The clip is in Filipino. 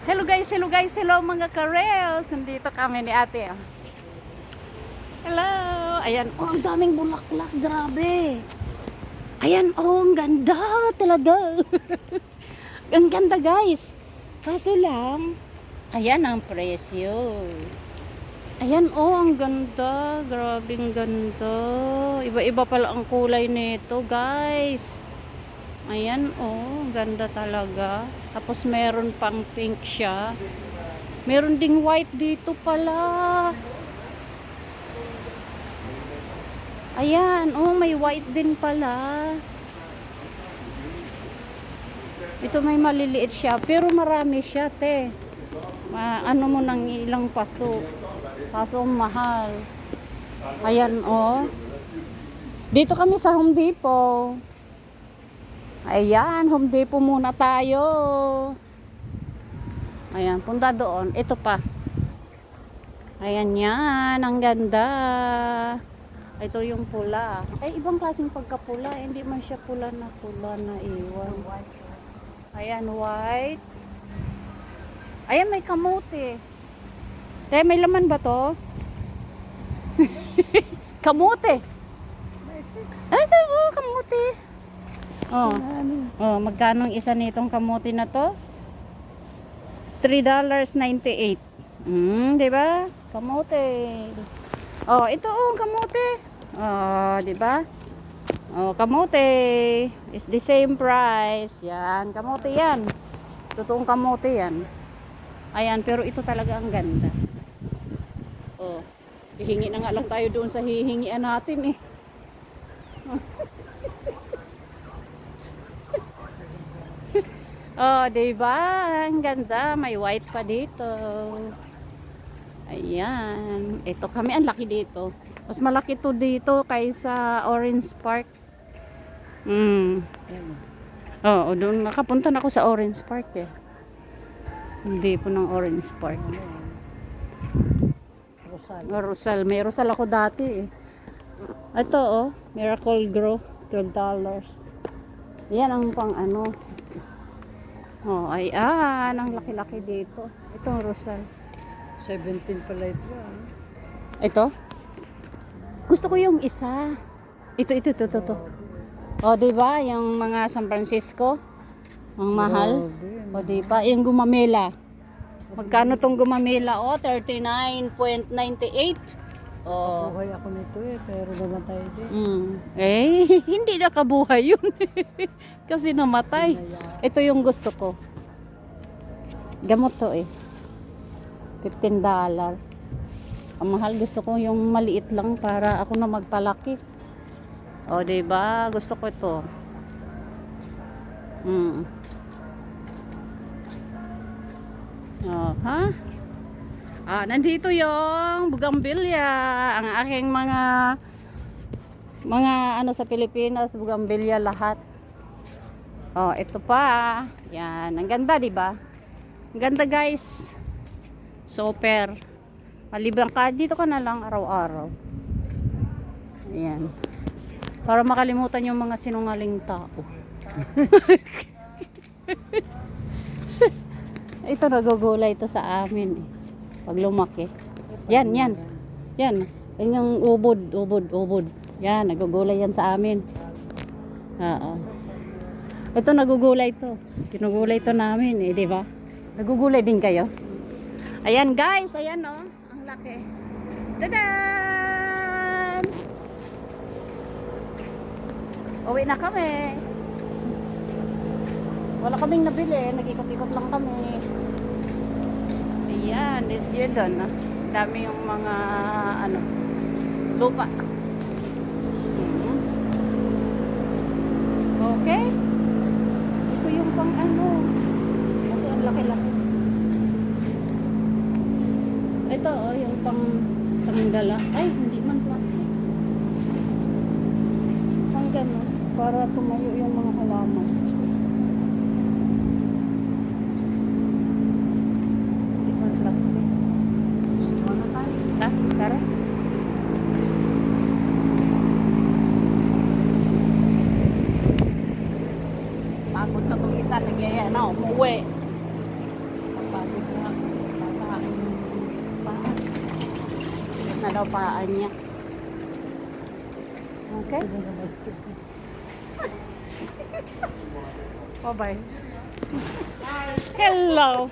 Hello guys, hello mga karels. Nandito kami ni ate. Hello. Ayan, oh, ang daming bulaklak, grabe. Ayan, oh, ang ganda talaga. Ang ganda guys. Kaso lang, ayan ang presyo. Ayan, oh, ang ganda. Grabe ang ganda. Iba-iba pala ang kulay nito guys. Ayan, oh, ganda talaga. Tapos meron pang pink siya. Meron ding white dito pala. Ayan, oh, may white din pala. Ito may maliliit siya, pero marami siya, te. Ano mo nang ilang paso. Paso mahal. Ayan, oh. Dito kami sa Home Depot. Ayan, Home Depot muna tayo. Ayan, punta doon. Ito pa. Ayan yan, ang ganda. Ito yung pula. Ibang klaseng pagkapula. Hindi man siya pula na iwan. Ayan, white. Ayan, may kamote. May laman ba to? Kamote. Oo, kamote. Oh, magkano ang isa nitong kamote na to? $3.98. Di ba? Kamote. Oh, ito kamote. Oh, di ba? Oh, kamote is the same price. Yan, kamote yan. Totoong kamote yan. Ayan, pero ito talaga ang ganda. Oh, hihingi na nga lang tayo doon sa hihingian natin eh. Oh, diba? Ang ganda. May white pa dito. Ayan. Ito kami. Ang laki dito. Mas malaki to dito kaysa Orange Park. Oo, doon nakapunta na ako sa Orange Park eh. Hindi po ng Orange Park. Rosal. May Rosal ako dati eh. Ito oh. Miracle Grow. $12. Yan ang pang ano. Oh, ayan, ang laki-laki dito. Itong Rosal. 17 pala ito. Ito? Gusto ko yung isa. Ito. Oh, di ba? Yung mga San Francisco. Ang mahal. O, di ba? Yung gumamela. Magkano tong gumamela? Oh, 39.98. Oh. Buhay ako nito pero namatay din. Hindi nakabuhay yun. Kasi namatay. Ito yung gusto ko. Gamot to $15. Ang mahal, gusto ko yung maliit lang para ako na magpalaki. O, diba? Gusto ko ito. Oh, ha? Nandito yung bugambilya. Ang aking mga ano sa Pilipinas, bugambilya lahat. Oh, ito pa. Yan, ang ganda, 'di ba? Ang ganda, guys. Super. Malibang ka dito ka na lang araw-araw. Ayan. Para makalimutan yung mga sinungaling tao. Ito nagugulay ito sa amin eh. Pag lumaki. Yan. Yan yung ubod. Yan, nagugulay yan sa amin. Oo. Ito nagugulay to. Kinugulay to namin eh, di ba? Nagugulay din kayo. Ayan guys, ayan oh. Ang laki. Tadaan! Uwi na kami. Wala kaming nabili. Nag-ikot-ikot lang kami. Ayan, dito doon. Dami yung mga ano, lupa. Okay. Ito yung pang ano. Kasi ang laki-laki. Ito yung pang sanggala. Ay, hindi man plastic. Pang gano'n. Para tumayo yung mga halaman. Plastic. Ano tayo? Tara. Pagod na itong isa, nagyaya na, umuwi. Pagod na daw paan niya. Okay? Bye-bye. Hello.